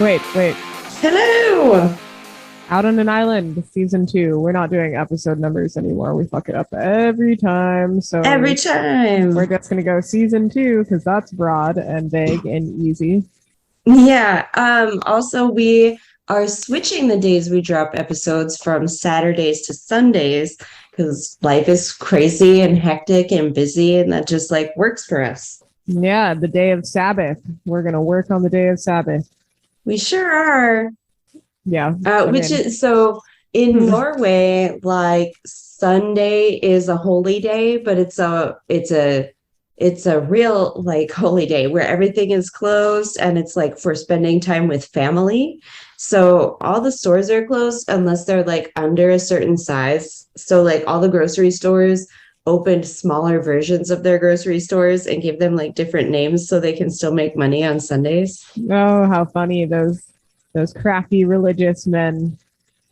Wait. Hello. Out on an Island, season 2. We're not doing episode numbers anymore. We fuck it up every time. So Every time. we're just gonna go season 2 because that's broad and vague and easy. Yeah. Also, we are switching the days we drop episodes from Saturdays to Sundays because life is crazy and hectic and busy, and that just like works for us. Yeah, the day of Sabbath. We're gonna work on the day of Sabbath. We sure are. Yeah. So in Norway, like Sunday is a holy day, but it's a real like holy day where everything is closed and it's like for spending time with family. So all the stores are closed unless they're like under a certain size. So like all the grocery stores opened smaller versions of their grocery stores and gave them like different names so they can still make money on Sundays. Oh, how funny, those crafty religious men.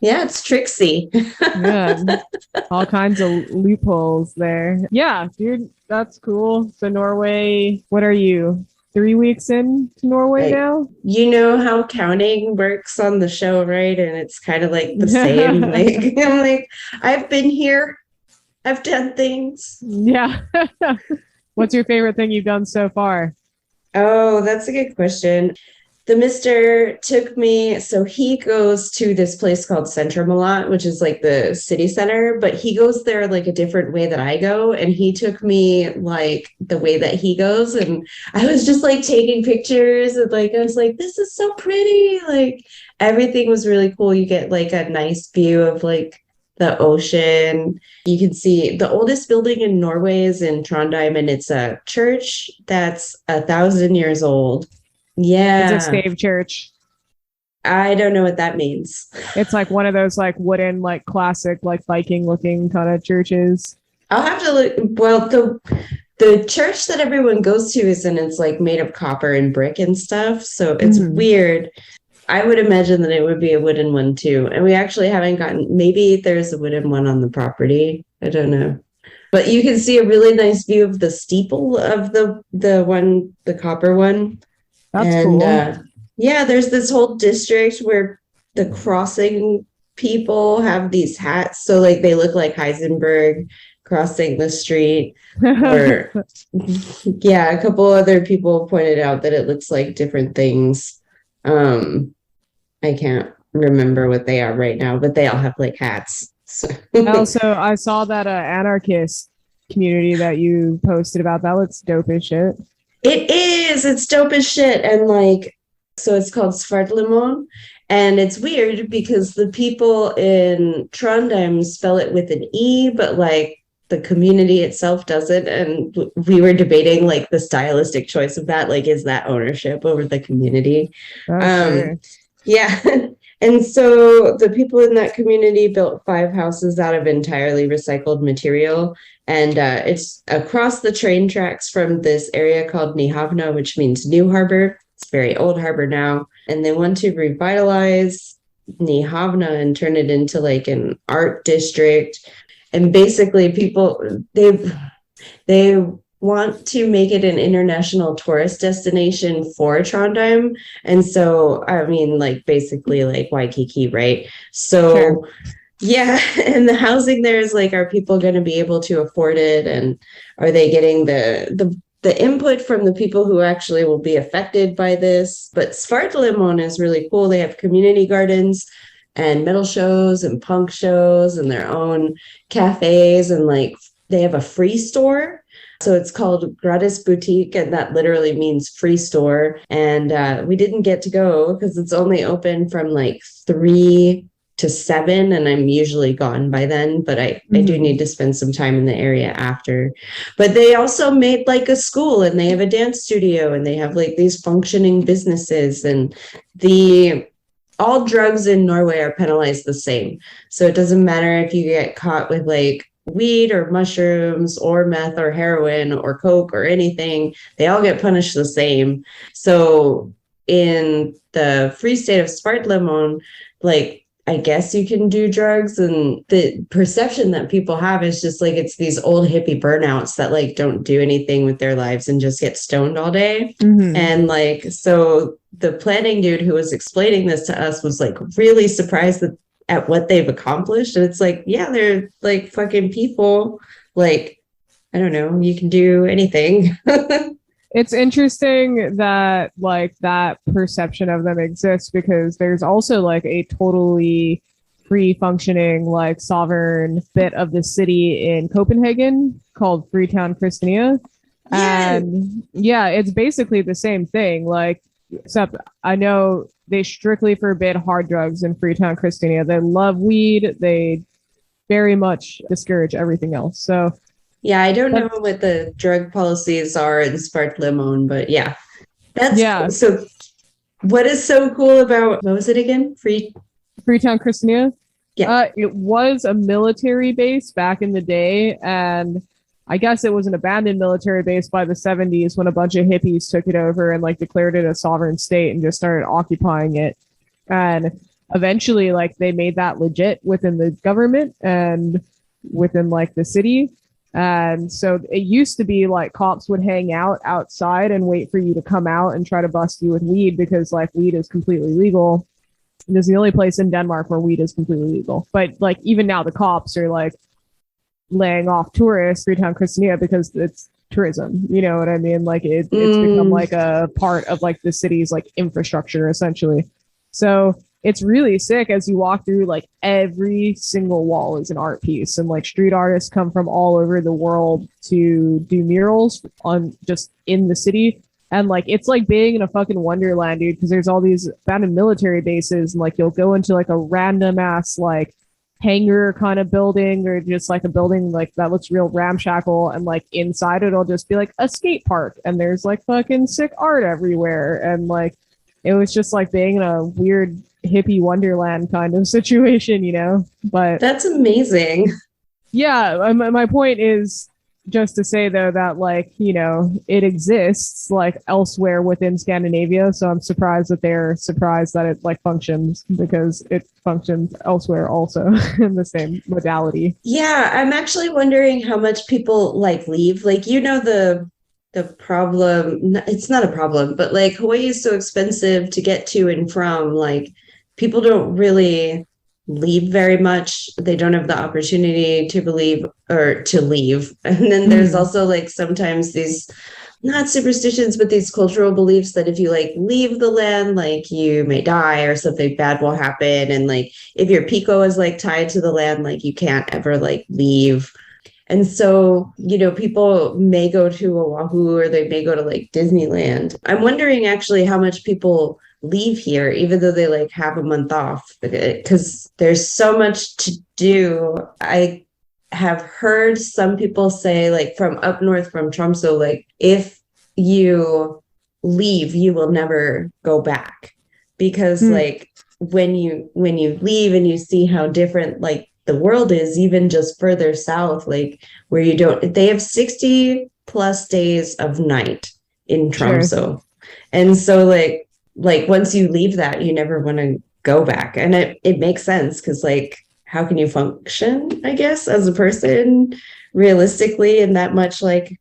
Yeah, it's tricksy. Yeah, all kinds of loopholes there. Yeah, dude, that's cool. So Norway, what are you? 3 weeks in to Norway now? You know how counting works on the show, right? And it's kind of like the same. Like I'm like, I've been here. I've done things. Yeah. What's your favorite thing you've done so far? Oh, that's a good question. The mister took me, so he goes to this place called Centrum a lot, which is like the city center, but he goes there like a different way that I go. And he took me like the way that he goes. And I was just like taking pictures and like, I was like, this is so pretty. Like everything was really cool. You get like a nice view of like the ocean. You can see the oldest building in Norway is in Trondheim, and it's a church that's 1,000 years old. Yeah. It's a stave church. I don't know what that means. It's like one of those like wooden, like classic, like Viking looking kind of churches. I'll have to look. Well, the church that everyone goes to it's like made of copper and brick and stuff. So it's weird. I would imagine that it would be a wooden one too. And we actually haven't maybe there's a wooden one on the property. I don't know. But you can see a really nice view of the steeple of the copper one. That's cool. Yeah, there's this whole district where the crossing people have these hats. So like they look like Heisenberg crossing the street. Or yeah, a couple other people pointed out that it looks like different things. I can't remember what they are right now, but they all have like hats. So. Also, I saw that anarchist community that you posted about. That looks dope as shit. It is. It's dope as shit. And like, so it's called Svartlemon. And it's weird because the people in Trondheim spell it with an E, but like the community itself doesn't. And we were debating like the stylistic choice of that. Like, is that ownership over the community? Sure. Yeah. And so the people in that community built 5 houses out of entirely recycled material. And it's across the train tracks from this area called Nyhavna, which means New Harbor. It's a very old harbor now. And they want to revitalize Nyhavna and turn it into like an art district. And basically people, they want to make it an international tourist destination for Trondheim. And so, I mean, like basically like Waikiki, right? So sure. Yeah, and the housing there is like, are people going to be able to afford it? And are they getting the input from the people who actually will be affected by this? But Svartlemon is really cool. They have community gardens and metal shows and punk shows and their own cafes, and like they have a free store. So it's called Gratis Boutique, and that literally means free store. And we didn't get to go because it's only open from like 3 to 7, and I'm usually gone by then, but I do need to spend some time in the area after. But they also made like a school, and they have a dance studio, and they have like these functioning businesses, and all drugs in Norway are penalized the same. So it doesn't matter if you get caught with like weed or mushrooms or meth or heroin or coke or anything, they all get punished the same. So in the free state of Svartlemon, like I guess you can do drugs, and the perception that people have is just like it's these old hippie burnouts that like don't do anything with their lives and just get stoned all day. And like, so the planning dude who was explaining this to us was like really surprised at what they've accomplished. And it's like, yeah, they're like fucking people. Like, I don't know, you can do anything. It's interesting that like that perception of them exists, because there's also like a totally free functioning like sovereign bit of the city in Copenhagen called Freetown Christiania. Yeah. And yeah, it's basically the same thing. Like, except I know they strictly forbid hard drugs in Freetown Christiania. They love weed. They very much discourage everything else. So yeah, I don't know what the drug policies are in Svartlemon, but yeah, that's yeah. So what is so cool about, what was it again? Freetown Christiania? Yeah. It was a military base back in the day, and I guess it was an abandoned military base by the 70s when a bunch of hippies took it over and like declared it a sovereign state and just started occupying it. And eventually, like, they made that legit within the government and within like the city. And so it used to be like cops would hang out outside and wait for you to come out and try to bust you with weed, because like weed is completely legal. It is the only place in Denmark where weed is completely legal. But like even now the cops are like laying off tourists, Freetown Christiania, because it's tourism. You know what I mean? Like it's become like a part of like the city's like infrastructure essentially. So it's really sick as you walk through, like every single wall is an art piece, and like street artists come from all over the world to do murals on just in the city. And like it's like being in a fucking wonderland, dude, because there's all these abandoned military bases, and like you'll go into like a random ass like hangar kind of building, or just like a building like that looks real ramshackle, and like inside it'll just be like a skate park, and there's like fucking sick art everywhere. And like it was just like being in a weird hippie wonderland kind of situation, you know. But that's amazing. Yeah, my point is just to say though that like, you know, it exists like elsewhere within Scandinavia, so I'm surprised that they're surprised that it like functions, because it functions elsewhere also in the same modality. Yeah, I'm actually wondering how much people like leave. Like, you know, the problem, it's not a problem, but like Hawaii is so expensive to get to and from. Like, people don't really leave very much. They don't have the opportunity to believe or to leave. And then there's also like sometimes these, not superstitions, but these cultural beliefs that if you like leave the land, like you may die or something bad will happen. And like if your pico is like tied to the land, like you can't ever like leave. And so, you know, people may go to Oahu, or they may go to like Disneyland. I'm wondering actually how much people leave here, even though they like have a month off, because there's so much to do. I have heard some people say, like from up north from Tromsø, like if you leave, you will never go back, because like when you leave and you see how different like the world is, even just further south, like where you don't, they have 60 plus days of night in Tromsø. Sure. And so like once you leave that, you never want to go back. And it makes sense, because like how can you function, I guess, as a person realistically in that much like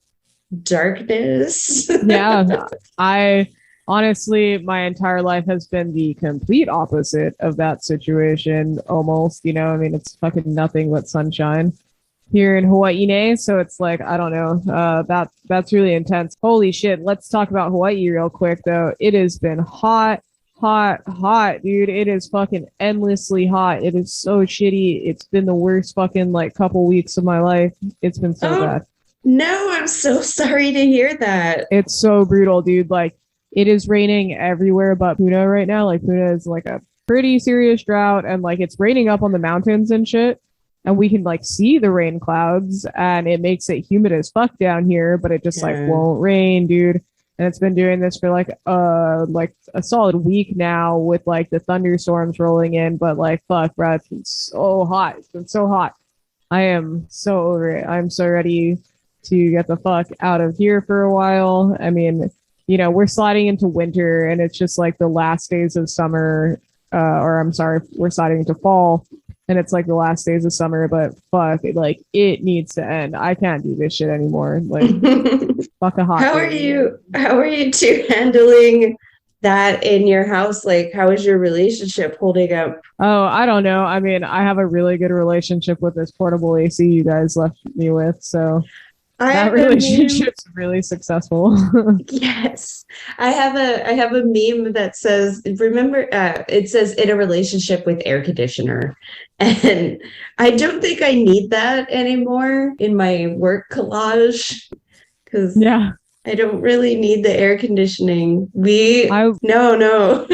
darkness? Yeah, I honestly, my entire life has been the complete opposite of that situation almost. You know, I mean, it's fucking nothing but sunshine here in Hawaii, so it's like, I don't know, that's really intense. Holy shit, let's talk about Hawaii real quick though. It has been hot, dude. It is fucking endlessly hot. It is so shitty. It's been the worst fucking like couple weeks of my life. It's been so bad. No, I'm so sorry to hear that. It's so brutal, dude. Like, it is raining everywhere but Puna right now. Like, Puna is like a pretty serious drought, and like it's raining up on the mountains and shit, and we can like see the rain clouds, and it makes it humid as fuck down here, but it just like won't rain, dude. And it's been doing this for like a solid week now, with like the thunderstorms rolling in. But like, fuck, bro, it's been so hot. It's been so hot. I am so over it. I'm so ready to get the fuck out of here for a while. I mean, you know, we're sliding into winter, and it's just like the last days of summer or I'm sorry, we're starting into fall, and it's like the last days of summer. But fuck, it needs to end. I can't do this shit anymore. Like, fuck a hot. How are you? How are you two handling that in your house? Like, how is your relationship holding up? Oh, I don't know. I mean, I have a really good relationship with this portable AC you guys left me with, so that relationship's really successful. Yes. I have a meme that says, remember, it says in a relationship with air conditioner. And I don't think I need that anymore in my work collage, because yeah, I don't really need the air conditioning. No.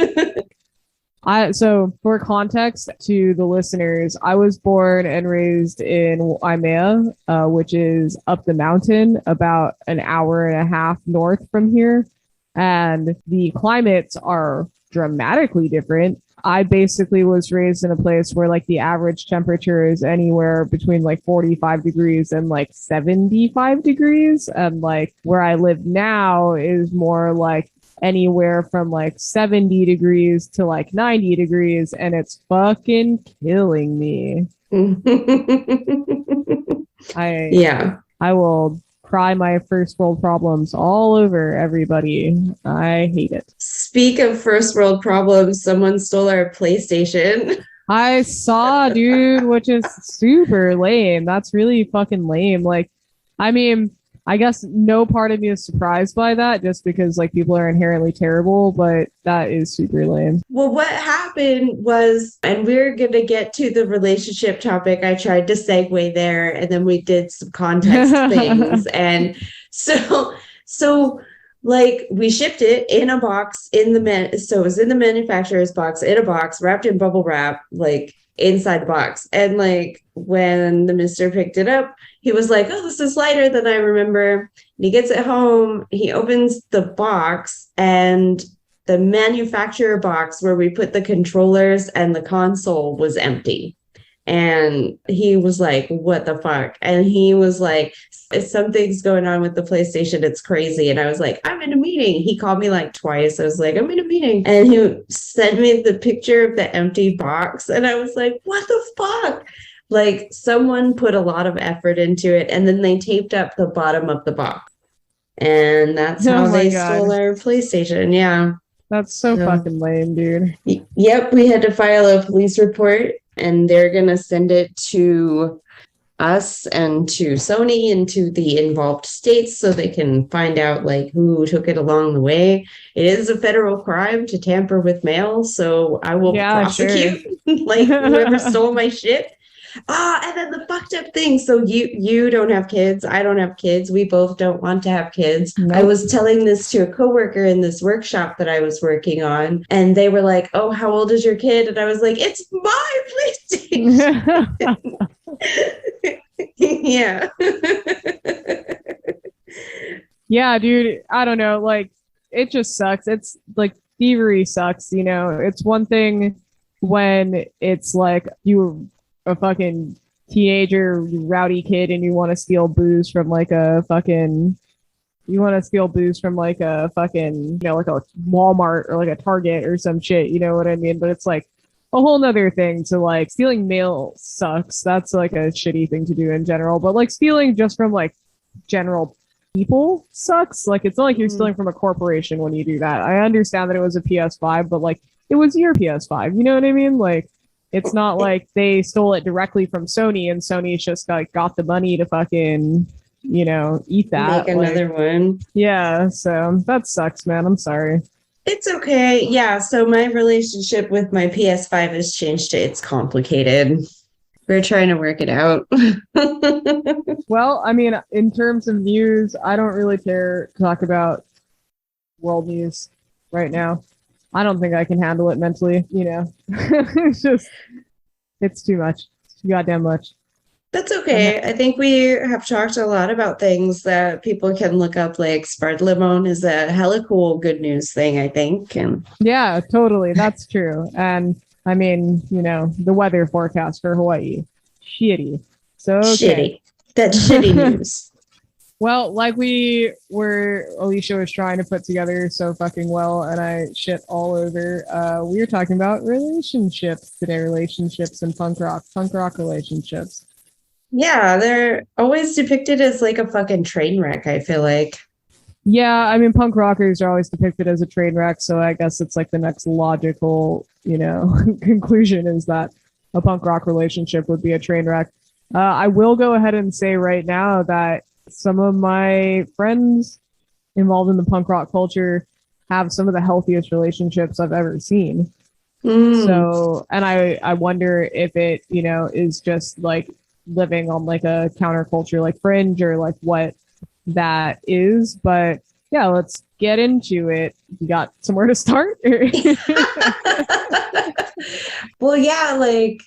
So for context to the listeners, I was born and raised in Waimea, which is up the mountain about an hour and a half north from here. And the climates are dramatically different. I basically was raised in a place where like the average temperature is anywhere between like 45 degrees and like 75 degrees. And like where I live now is more like anywhere from like 70 degrees to like 90 degrees, and it's fucking killing me. I will cry my first world problems all over everybody. I hate it. Speak of first world problems, someone stole our PlayStation. I saw, dude, which is super lame. That's really fucking lame. Like, I mean, I guess no part of me is surprised by that, just because like people are inherently terrible, but that is super lame. Well, what happened was, and we're going to get to the relationship topic. I tried to segue there, and then we did some context things. And so like we shipped it in a box so it was in the manufacturer's box, in a box, wrapped in bubble wrap, like inside the box. And like when the mister picked it up, he was like, oh, this is lighter than I remember. And he gets it home, he opens the box, and the manufacturer box where we put the controllers and the console was empty. And he was like, what the fuck? And he was like, something's going on with the PlayStation. It's crazy. And I was like, I'm in a meeting. He called me like twice. I was like, I'm in a meeting. And he sent me the picture of the empty box. And I was like, what the fuck? Like someone put a lot of effort into it. And then they taped up the bottom of the box. And that's how they stole our PlayStation. Yeah. That's so fucking lame, dude. Yep. We had to file a police report, and they're going to send it to us and to Sony and to the involved states so they can find out like who took it along the way. It is a federal crime to tamper with mail, so I will prosecute like whoever stole my shit. And then the fucked up thing. So you don't have kids. I don't have kids. We both don't want to have kids. Nope. I was telling this to a coworker in this workshop that I was working on, and they were like, oh, how old is your kid? And I was like, it's my PlayStation. Yeah. Yeah, dude. I don't know. Like, it just sucks. It's like thievery sucks. You know, it's one thing when it's like you a fucking teenager, rowdy kid, and you want to steal booze from like a fucking like a Walmart or like a Target or some shit, you know what I mean? But it's like a whole nother thing. So like stealing mail sucks. That's like a shitty thing to do in general. But like stealing just from like general people sucks. Like it's not like you're stealing from a corporation when you do that. I understand that it was a PS5, but like it was your PS5. You know what I mean? Like it's not like they stole it directly from Sony and Sony's just like got the money to fucking, you know, eat that. Make another one. Yeah, so that sucks, man. I'm sorry. It's okay. Yeah, so my relationship with my PS5 has changed. It's complicated. We're trying to work it out. Well, I mean, in terms of news, I don't really care to talk about world news right now. I don't think I can handle it mentally, you know. It's too much. It's too goddamn much. That's okay. I think we have talked a lot about things that people can look up, like Svartlemon is a hella cool good news thing, I think. And yeah, totally. That's true. And I mean, you know, the weather forecast for Hawaii, shitty. So okay. Shitty. That's shitty news. Well, like Alicia was trying to put together so fucking well, and I shit all over. We were talking about relationships today, relationships and punk rock relationships. Yeah, they're always depicted as like a fucking train wreck, I feel like. Yeah, I mean, punk rockers are always depicted as a train wreck, so I guess it's like the next logical, conclusion is that a punk rock relationship would be a train wreck. I will go ahead and say right now that some of my friends involved in the punk rock culture have some of the healthiest relationships I've ever seen. So, and I wonder if it, is just like living on like a counterculture, like fringe, or like what that is. But yeah, let's get into it. You got somewhere to start? Well, yeah, like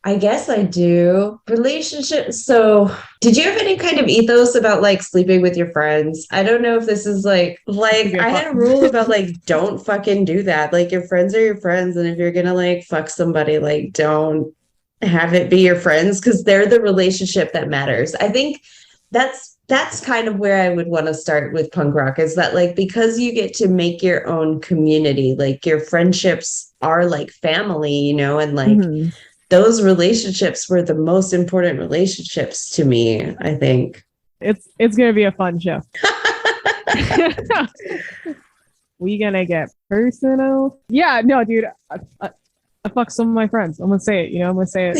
I guess I do. Relationships. So, did you have any kind of ethos about like sleeping with your friends? I don't know if this is like I had a rule about like don't fucking do that. Like your friends are your friends, and if you're gonna like fuck somebody, like don't have it be your friends because they're the relationship that matters. I think that's kind of where I would want to start with punk rock is that like because you get to make your own community, like your friendships are like family, and like those relationships were the most important relationships to me, I think. It's gonna be a fun show. We gonna get personal? Yeah, no, dude. I fuck some of my friends. I'm gonna say it. I'm gonna say it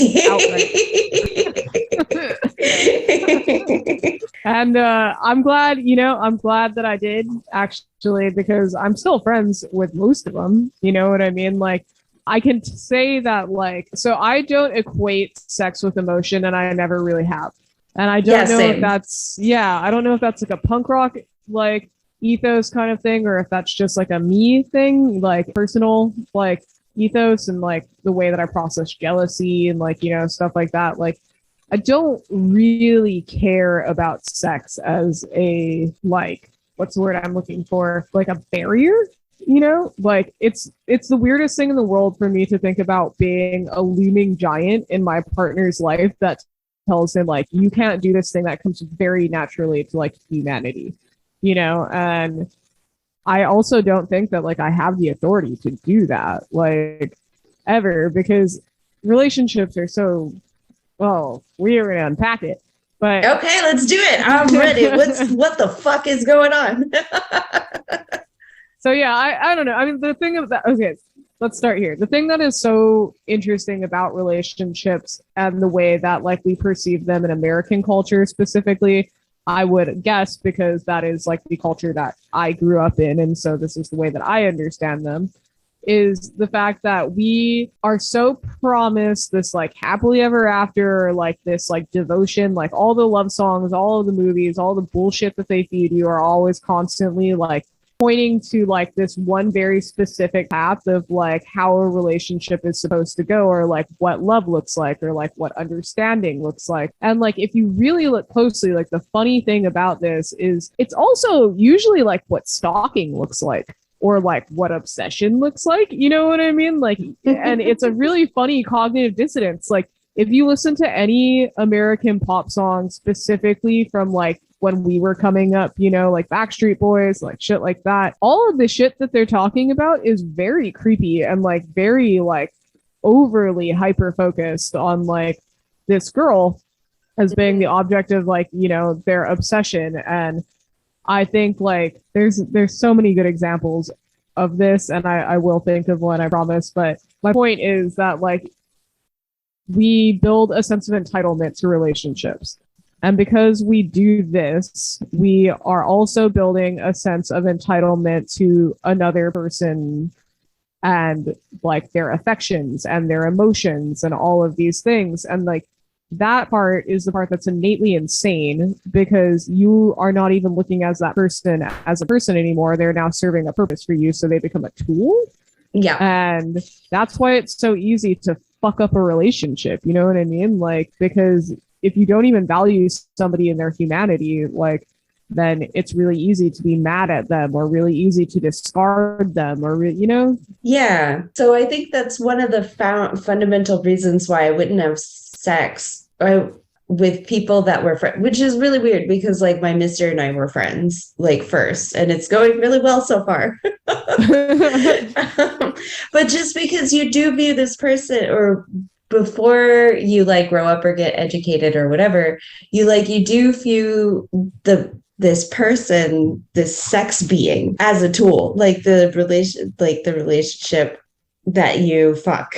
outright. And I'm glad. I'm glad that I did actually because I'm still friends with most of them. You know what I mean? Like, I can say that. Like, so I don't equate sex with emotion, and I never really have. And I don't know if that's I don't know if that's like a punk rock like ethos kind of thing, or if that's just like a me thing, like personal like ethos and like the way that I process jealousy and like stuff like that. Like I don't really care about sex as a like what's the word I'm looking for, like a barrier, like it's the weirdest thing in the world for me to think about being a looming giant in my partner's life that tells him like you can't do this thing that comes very naturally to like humanity, and I also don't think that like I have the authority to do that like ever because relationships are so we are gonna unpack it. But okay, let's do it. I'm ready. What the fuck is going on? So yeah, I don't know. I mean the thing of that okay, let's start here. The thing that is so interesting about relationships and the way that like we perceive them in American culture specifically, I would guess because that is like the culture that I grew up in. And so this is the way that I understand them, is the fact that we are so promised this like happily ever after, or like this like devotion, like all the love songs, all of the movies, all the bullshit that they feed you are always constantly like pointing to like this one very specific path of like how a relationship is supposed to go, or like what love looks like, or like what understanding looks like. And like if you really look closely, like the funny thing about this is it's also usually like what stalking looks like, or like what obsession looks like, you know what I mean? Like, and it's a really funny cognitive dissonance. Like if you listen to any American pop song specifically from like when we were coming up, like Backstreet Boys, like shit like that, all of the shit that they're talking about is very creepy and like very like overly hyper focused on like this girl as being the object of like, their obsession. And I think like there's so many good examples of this, and I will think of one, I promise. But my point is that like we build a sense of entitlement to relationships. And because we do this, we are also building a sense of entitlement to another person and like their affections and their emotions and all of these things. And like that part is the part that's innately insane because you are not even looking as that person as a person anymore. They're now serving a purpose for you. So they become a tool. Yeah. And that's why it's so easy to fuck up a relationship. You know what I mean? Like, because if you don't even value somebody in their humanity, like, then it's really easy to be mad at them or really easy to discard them or, Yeah. So I think that's one of the fundamental reasons why I wouldn't have sex. with people that were friends, which is really weird because like my mister and I were friends like first, and it's going really well so far. But just because you do view this person, or before you like grow up or get educated or whatever, you do view this person, this sex being, as a tool, like the relationship that you fuck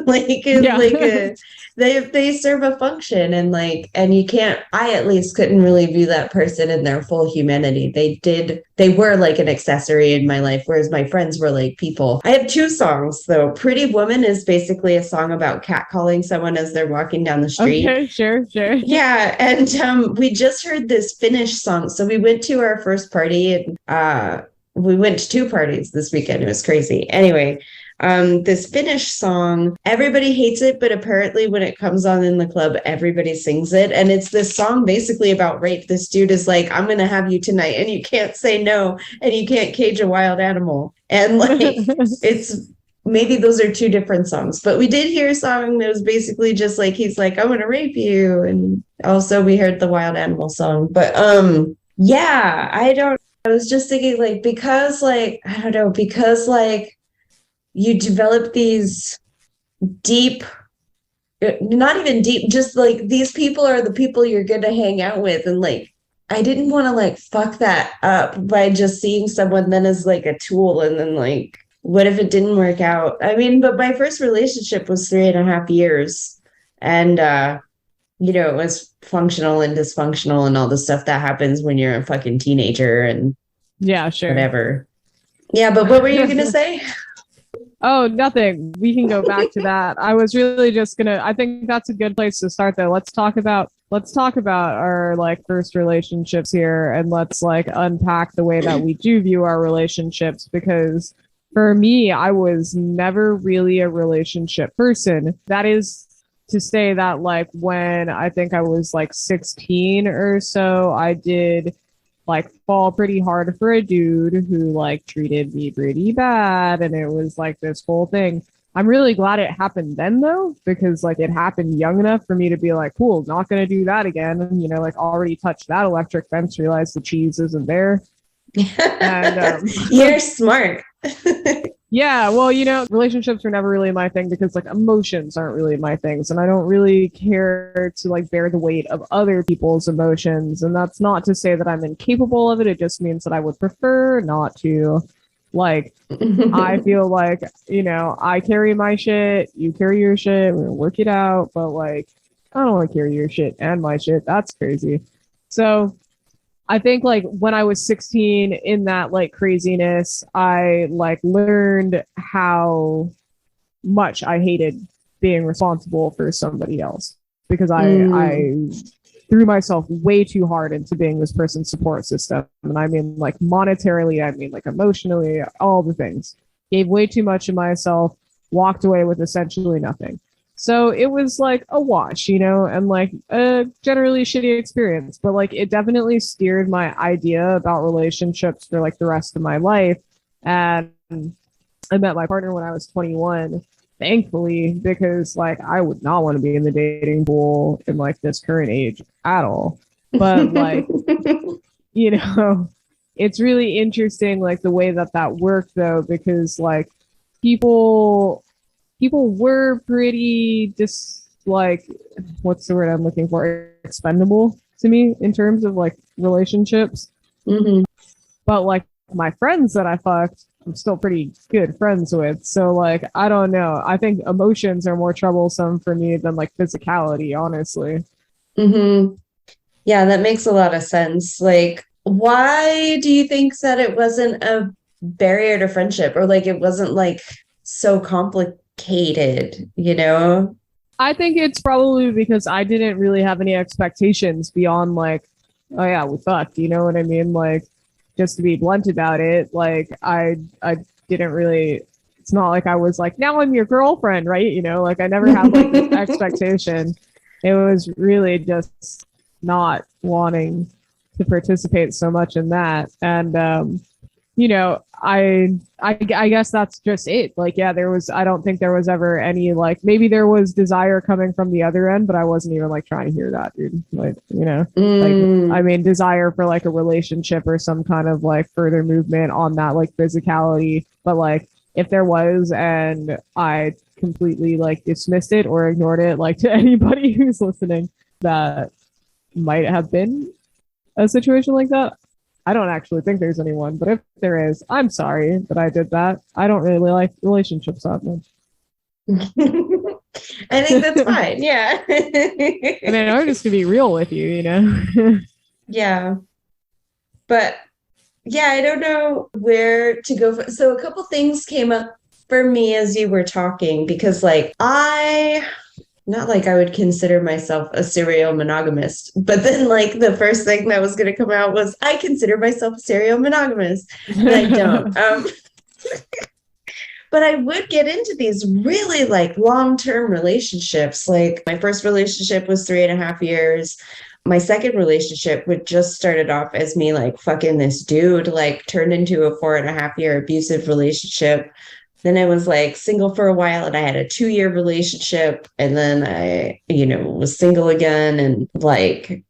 like Yeah. like they serve a function, and like, and you can't, I at least couldn't really view that person in their full humanity. They were like an accessory in my life, whereas my friends were like people. I have two songs though. Pretty Woman is basically a song about catcalling someone as they're walking down the street. Okay, sure. Yeah, and we just heard this Finnish song. So we went to our first party, and we went to two parties this weekend. It was crazy. Anyway, this Finnish song, everybody hates it, but apparently when it comes on in the club, everybody sings it. And it's this song basically about rape. This dude is like, I'm going to have you tonight, and you can't say no, and you can't cage a wild animal. And like, it's, maybe those are two different songs, but we did hear a song that was basically just like, he's like, I'm going to rape you. And also we heard the wild animal song, but, yeah, I was just thinking like, because like, I don't know, because like, you develop these deep, not even deep, just like these people are the people you're going to hang out with. And like, I didn't want to like fuck that up by just seeing someone then as like a tool. And then like, what if it didn't work out? I mean, but my first relationship was 3.5 years, and, it was functional and dysfunctional and all the stuff that happens when you're a fucking teenager and Yeah, sure. whatever. Yeah. But what were you going to say? Oh, nothing. We can go back to that. I was really just I think that's a good place to start though. Let's talk about our like first relationships here, and let's like unpack the way that we do view our relationships, because for me, I was never really a relationship person. That is to say that like when I think I was like 16 or so, I did like fall pretty hard for a dude who like treated me pretty bad, and it was like this whole thing. I'm really glad it happened then though, because like it happened young enough for me to be like, cool, not gonna do that again, and like already touched that electric fence, realized the cheese isn't there. And you're smart. Yeah, well, relationships were never really my thing, because like emotions aren't really my things, and I don't really care to like bear the weight of other people's emotions. And that's not to say that I'm incapable of it. It just means that I would prefer not to. Like, I feel like, I carry my shit, you carry your shit, we're gonna work it out, but like, I don't want to carry your shit and my shit. That's crazy. So I think like when I was 16 in that like craziness, I like learned how much I hated being responsible for somebody else, because I threw myself way too hard into being this person's support system. And I mean like monetarily, I mean like emotionally, all the things. Gave way too much of myself, walked away with essentially nothing. So it was like a wash, and like a generally shitty experience, but like it definitely steered my idea about relationships for like the rest of my life. And I met my partner when I was 21, thankfully, because like I would not want to be in the dating pool in like this current age at all. But like, it's really interesting, like the way that worked though, because like people were pretty like, what's the word I'm looking for? Expendable to me in terms of like relationships. Mm-hmm. But like my friends that I fucked, I'm still pretty good friends with. So like, I don't know. I think emotions are more troublesome for me than like physicality, honestly. Mm-hmm. Yeah, that makes a lot of sense. Like, why do you think that it wasn't a barrier to friendship, or like it wasn't like so complicated? I think it's probably because I didn't really have any expectations beyond like, oh yeah, we fucked, you know what I mean? Like, just to be blunt about it, like I didn't really, it's not like I was like, now I'm your girlfriend, right? Like I never had like this expectation. It was really just not wanting to participate so much in that. And I guess that's just it. Like, yeah, I don't think there was ever any, like, maybe there was desire coming from the other end, but I wasn't even like trying to hear that, dude. Like, I mean, desire for like a relationship or some kind of like further movement on that like physicality. But like, if there was, and I completely like dismissed it or ignored it, like to anybody who's listening that might have been a situation like that, I don't actually think there's anyone, but if there is, I'm sorry that I did that. I don't really like relationships that much. I think that's fine. Yeah. I mean, I'm just gonna be real with you, Yeah. But yeah, I don't know where to go. So a couple things came up for me as you were talking, because like not like I would consider myself a serial monogamist, but then like the first thing that was going to come out was I consider myself a serial monogamist, and I don't. But I would get into these really like long-term relationships. Like my first relationship was 3.5 years. My second relationship, which just started off as me like fucking this dude, like turned into a 4.5 year abusive relationship. Then I was like single for a while, and I had a 2 year relationship, and then I, was single again, and like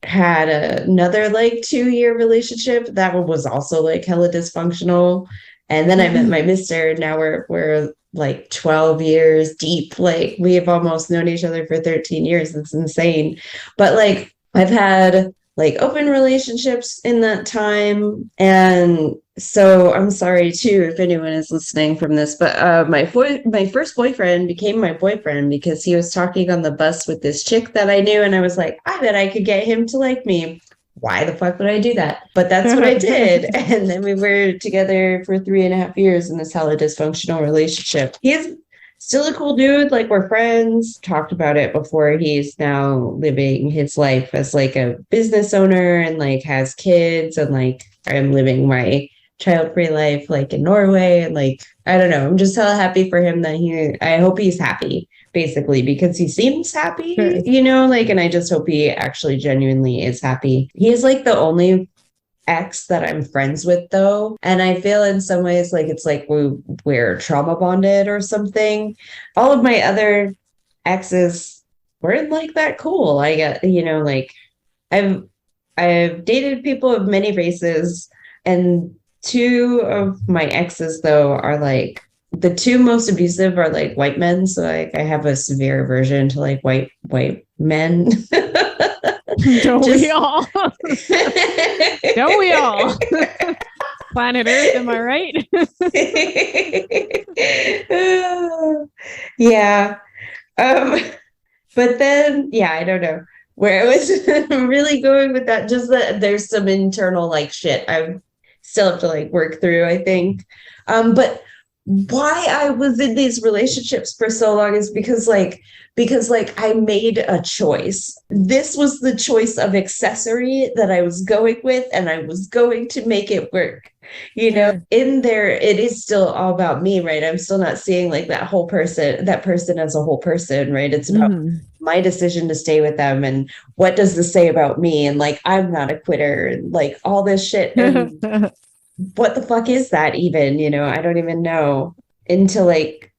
had another like 2 year relationship. That one was also like hella dysfunctional. And then I met my mister, and now we're like 12 years deep. Like we have almost known each other for 13 years. It's insane. But like I've had like open relationships in that time. And so I'm sorry too if anyone is listening from this, but my first boyfriend became my boyfriend because he was talking on the bus with this chick that I knew, and I was like, I bet I could get him to like me. Why the fuck would I do that? But that's what I did. And then we were together for 3.5 years in this hella dysfunctional relationship. He's still a cool dude. Like we're friends. Talked about it before. He's now living his life as like a business owner and like has kids, and like I'm living my child-free life like in Norway. And like, I don't know. I'm just hella happy for him that I hope he's happy, basically, because he seems happy, like, and I just hope he actually genuinely is happy. He is like the only ex that I'm friends with though. And I feel in some ways like it's like we're trauma bonded or something. All of my other exes weren't like that cool. I get, like I've dated people of many races, and two of my exes though are like the two most abusive are like white men. So like I have a severe aversion to like white men. Don't we all? Don't we all? Planet Earth, am I right? Yeah. But then, yeah, I don't know where it was really going with that. Just that there's some internal like shit I still have to like work through, I think. But why I was in these relationships for so long is because I made a choice. This was the choice of accessory that I was going with, and I was going to make it work. In there, it is still all about me, right? I'm still not seeing like that person as a whole person, right? It's about my decision to stay with them, and what does this say about me? And like, I'm not a quitter, and like all this shit. And what the fuck is that even? I don't even know until like,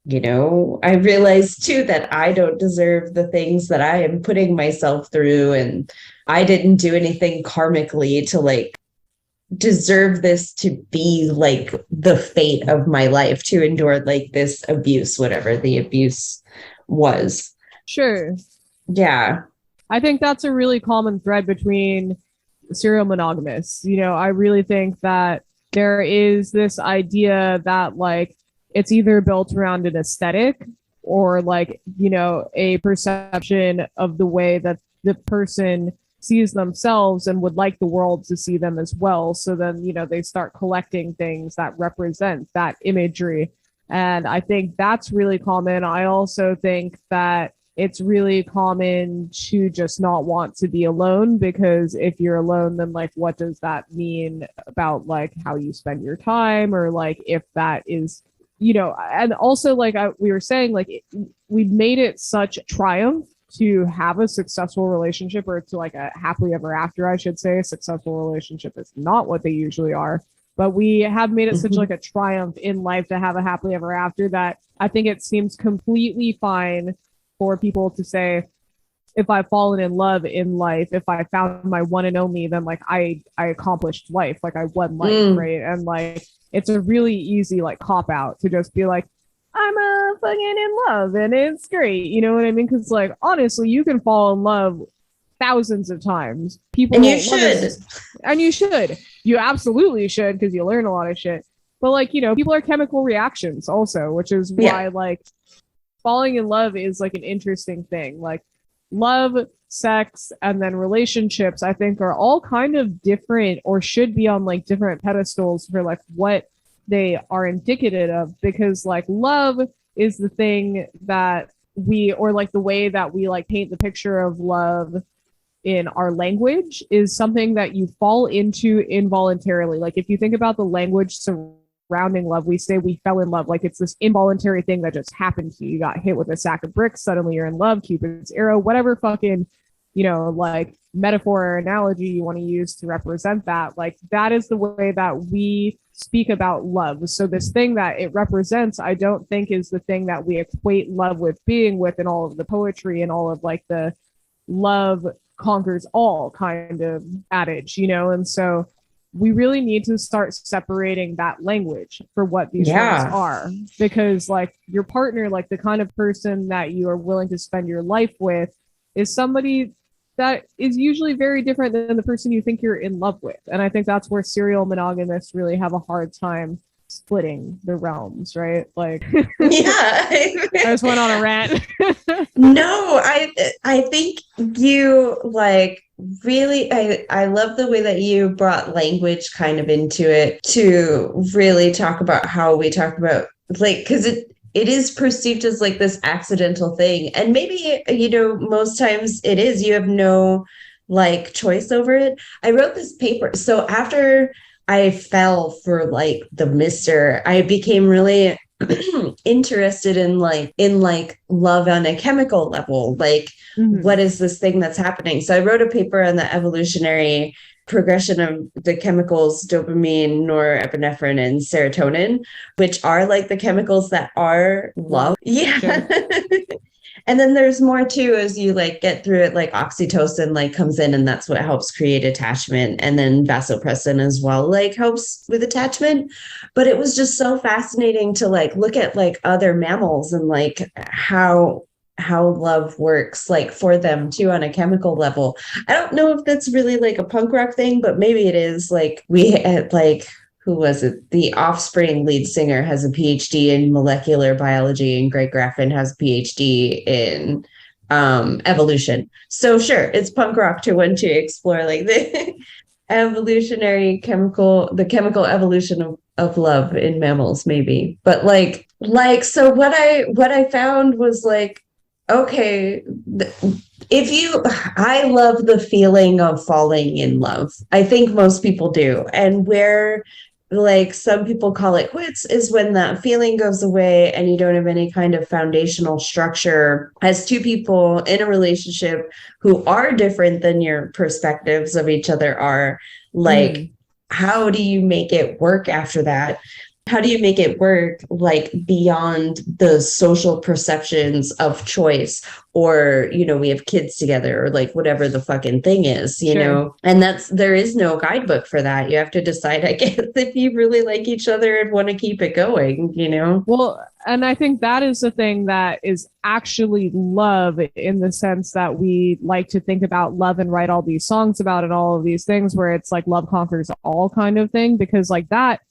I realized too that I don't deserve the things that I am putting myself through, and I didn't do anything karmically to like deserve this to be like the fate of my life, to endure like this abuse, whatever the abuse was. Sure. Yeah. I think that's a really common thread between serial monogamists. I really think that there is this idea that like it's either built around an aesthetic or like, a perception of the way that the person sees themselves and would like the world to see them as well. So then, they start collecting things that represent that imagery. And I think that's really common. I also think that it's really common to just not want to be alone, because if you're alone, then like, what does that mean about like how you spend your time, or like if that is, and also like we were saying, like we made it such a triumph to have a successful relationship, or to like a happily ever after, I should say. A successful relationship is not what they usually are. but we have made it such like a triumph in life to have a happily ever after that I think it seems completely fine for people to say, if I've fallen in love in life, if I found my one and only, then like I accomplished life, like I won life, right? And like it's a really easy like cop out to just be like, I'm fucking in love and it's great, you know what I mean? Because like honestly, you can fall in love thousands of times. People and you should, and you should, you absolutely should, because you learn a lot of shit. But like, you know, people are chemical reactions also, which is why like falling in love is like an interesting thing. Like love, sex, and then relationships, I think are all kind of different or should be on like different pedestals for like what they are indicative of, because like love is the thing that we, or like the way that we like paint the picture of love in our language is something that you fall into involuntarily. Like if you think about the language surrounding love, we say we fell in love, like it's this involuntary thing that just happened to you. You got hit with a sack of bricks, suddenly you're in love, Cupid's arrow, whatever fucking, you know, like metaphor or analogy you want to use to represent that. Like that is the way that we speak about love. So this thing that it represents, I don't think is the thing that we equate love with being with in all of the poetry and all of like the love conquers all kind of adage, you know? And so we really need to start separating that language for what these things are, because like your partner, like the kind of person that you are willing to spend your life with is somebody that is usually very different than the person you think you're in love with. And I think that's where serial monogamists really have a hard time splitting the realms, right? Like I just went on a rant. No, I think you like really I love the way that you brought language kind of into it to really talk about how we talk about like, because it is perceived as like this accidental thing, and maybe, you know, most times it is, you have no like choice over it. I wrote this paper, so after I fell for like the mister, I became really interested in love on a chemical level, like what is this thing that's happening. So I wrote a paper on the evolutionary progression of the chemicals dopamine, norepinephrine, and serotonin, which are like the chemicals that are love. Sure. And then there's more too, as you like get through it, like oxytocin like comes in, and that's what helps create attachment. And then vasopressin as well, like helps with attachment. But it was just so fascinating to like look at like other mammals and like how love works like for them too on a chemical level. I don't know if that's really like a punk rock thing, but maybe it is. Like we had like, who was it? The Offspring lead singer has a PhD in molecular biology, and Greg Graffin has a PhD in evolution. So sure, it's punk rock to want to explore like the evolutionary the chemical evolution of love in mammals, maybe. But like so what I found was like, okay, I love the feeling of falling in love. I think most people do. And where like some people call it quits is when that feeling goes away and you don't have any kind of foundational structure as two people in a relationship who are different than your perspectives of each other are. Like, how do you make it work after that? How do you make it work like beyond the social perceptions of choice, or, you know, we have kids together, or like whatever the fucking thing is, you know? And there is no guidebook for that. You have to decide, I guess, if you really like each other and want to keep it going, you know? Well, and I think that is the thing that is actually love, in the sense that we like to think about love and write all these songs about it, all of these things where it's like love conquers all kind of thing, because like that,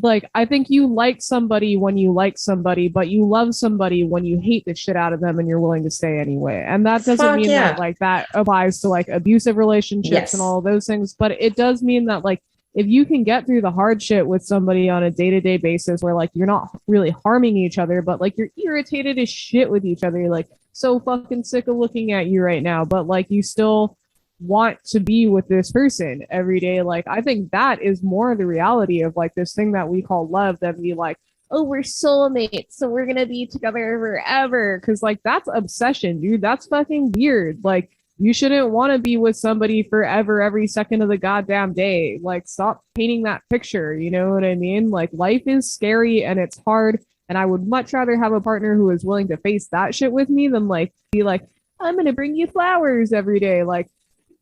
like, I think you like somebody when you like somebody, but you love somebody when you hate the shit out of them and you're willing to stay anyway. And that doesn't mean that like that applies to like abusive relationships and all of those things, but it does mean that like if you can get through the hard shit with somebody on a day-to-day basis where like you're not really harming each other, but like you're irritated as shit with each other, you're like so fucking sick of looking at you right now, but like you still want to be with this person every day. Like I think that is more the reality of like this thing that we call love than be like, oh, we're soulmates, so we're gonna be together forever. Because like that's obsession, dude. That's fucking weird. Like you shouldn't want to be with somebody forever every second of the goddamn day. Like, stop painting that picture, you know what I mean? Like, life is scary and it's hard, and I would much rather have a partner who is willing to face that shit with me than like be like, I'm gonna bring you flowers every day. Like,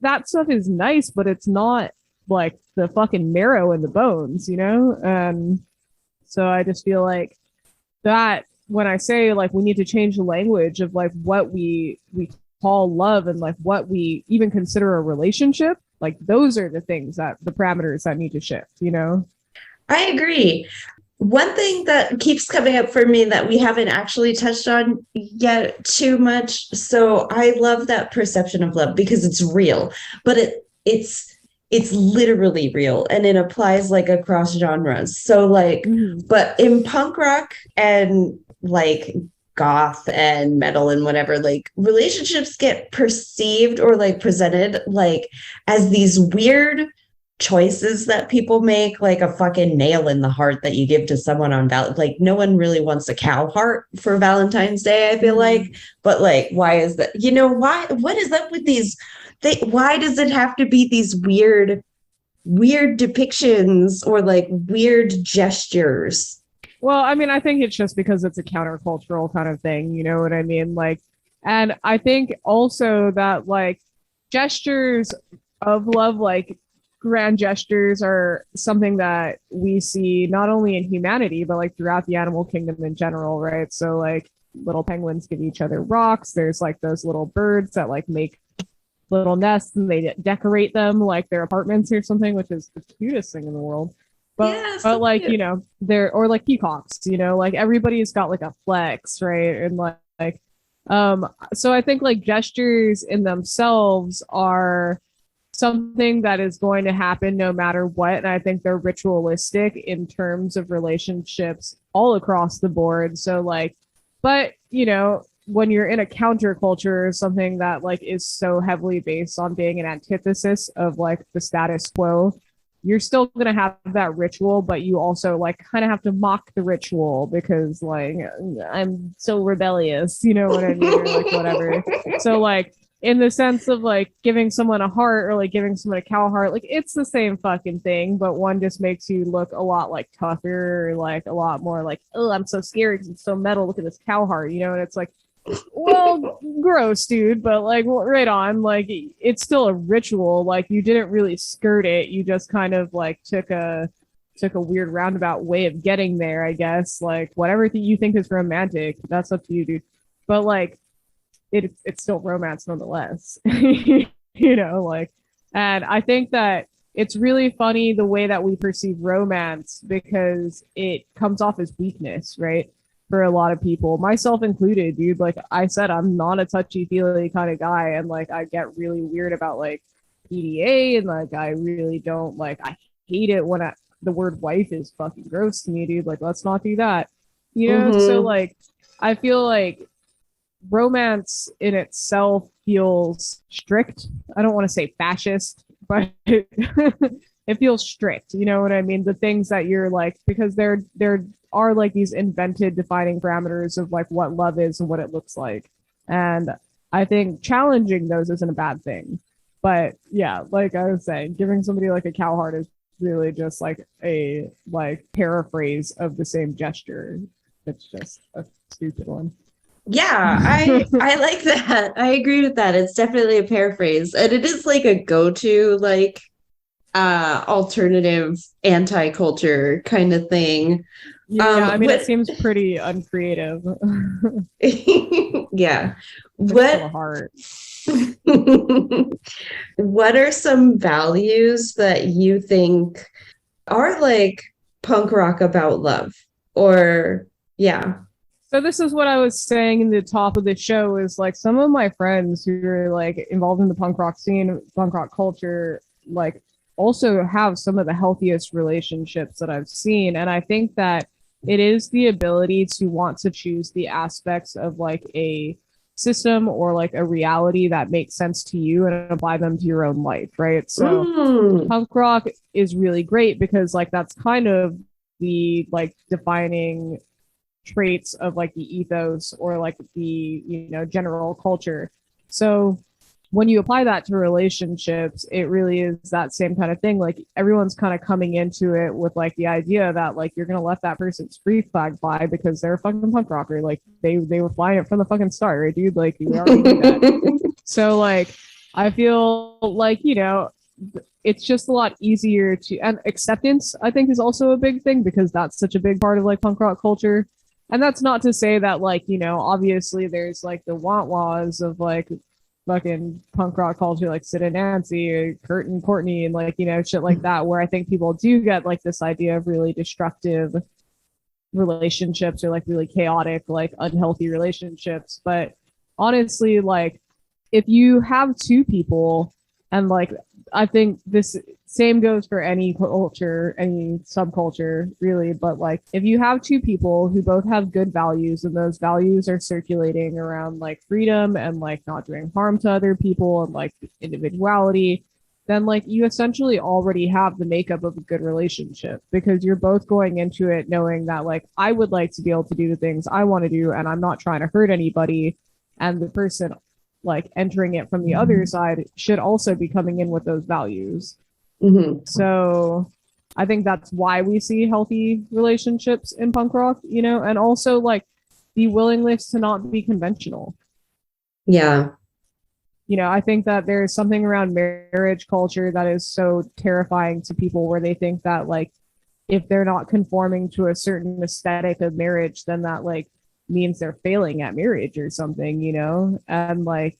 that stuff is nice, but it's not like the fucking marrow in the bones, you know? And so I just feel like that when I say like we need to change the language of like what we call love and like what we even consider a relationship, like those are the things that the parameters that need to shift, you know? I agree. One thing that keeps coming up for me that we haven't actually touched on yet too much. So I love that perception of love because it's real, but it's literally real and it applies like across genres. So like, but in punk rock and like goth and metal and whatever, like relationships get perceived or like presented like as these weird choices that people make, like a fucking nail in the heart that you give to someone on like no one really wants a cow heart for Valentine's Day, I feel like. But like, why is that? You know, what is up with these why does it have to be these weird depictions or like weird gestures? Well, I mean, I think it's just because it's a countercultural kind of thing, you know what I mean? Like, and I think also that like gestures of love, like grand gestures, are something that we see not only in humanity, but like throughout the animal kingdom in general, right? So, like, little penguins give each other rocks. There's like those little birds that like make little nests and they decorate them like their apartments or something, which is the cutest thing in the world. But, Yeah, but like, you know, they're, or like peacocks, you know, like everybody's got like a flex, right? And like, so I think like gestures in themselves are something that is going to happen no matter what. And I think they're ritualistic in terms of relationships all across the board. So like, but you know, when you're in a counterculture, something that like is so heavily based on being an antithesis of like the status quo, you're still going to have that ritual, but you also like kind of have to mock the ritual because like I'm so rebellious, you know what I mean, or like whatever. So like in the sense of like giving someone a heart or like giving someone a cow heart, like it's the same fucking thing, but one just makes you look a lot like tougher, or, like a lot more like, oh, I'm so scared because it's so metal. Look at this cow heart, you know, and it's like, well, gross, dude, but like right on, like it's still a ritual. Like you didn't really skirt it, you just kind of like took a weird roundabout way of getting there, I guess. Like whatever you think is romantic, that's up to you, dude. But like it's still romance nonetheless. You know, like, and I think that it's really funny the way that we perceive romance because it comes off as weakness, right? For a lot of people, myself included, dude. Like I said, I'm not a touchy feely kind of guy, and like I get really weird about like PDA, and like I really don't like. I hate it when the word wife is fucking gross to me, dude. Like let's not do that, you know. So like, I feel like romance in itself feels strict. I don't want to say fascist, but it feels strict. You know what I mean? The things that you're like, because there are like these invented defining parameters of like what love is and what it looks like. And I think challenging those isn't a bad thing. But yeah, like I was saying, giving somebody like a cow heart is really just like a like paraphrase of the same gesture. It's just a stupid one. Yeah, I like that. I agree with that. It's definitely a paraphrase. And it is like a go-to like alternative anti-culture kind of thing. Yeah, I mean it seems pretty uncreative. Yeah. What heart? What are some values that you think are like punk rock about love? Or yeah. So this is what I was saying in the top of the show is like some of my friends who are like involved in the punk rock scene, punk rock culture, like also have some of the healthiest relationships that I've seen. And I think that it is the ability to want to choose the aspects of like a system or like a reality that makes sense to you and apply them to your own life, right? So punk rock is really great because like that's kind of the like defining traits of like the ethos or like the, you know, general culture. So when you apply that to relationships, it really is that same kind of thing. Like everyone's kind of coming into it with like the idea that like you're gonna let that person's free flag fly because they're a fucking punk rocker. Like they were flying it from the fucking start, right, dude? Like we already knew that. So like I feel like, you know, it's just a lot easier to, and acceptance I think is also a big thing because that's such a big part of like punk rock culture. And that's not to say that like, you know, obviously there's like the want-was of like fucking punk rock culture, like Sid and Nancy or Kurt and Courtney and like, you know, shit like that, where I think people do get like this idea of really destructive relationships or like really chaotic, like unhealthy relationships. But honestly, like if you have two people, and like I think this same goes for any culture, any subculture, really. But like if you have two people who both have good values and those values are circulating around like freedom and like not doing harm to other people and like individuality, then like you essentially already have the makeup of a good relationship because you're both going into it knowing that like I would like to be able to do the things I want to do and I'm not trying to hurt anybody. And the person like entering it from the other side should also be coming in with those values. So I think that's why we see healthy relationships in punk rock, you know, and also like the willingness to not be conventional. Yeah. You know, I think that there's something around marriage culture that is so terrifying to people where they think that like if they're not conforming to a certain aesthetic of marriage, then that like means they're failing at marriage or something, you know? And like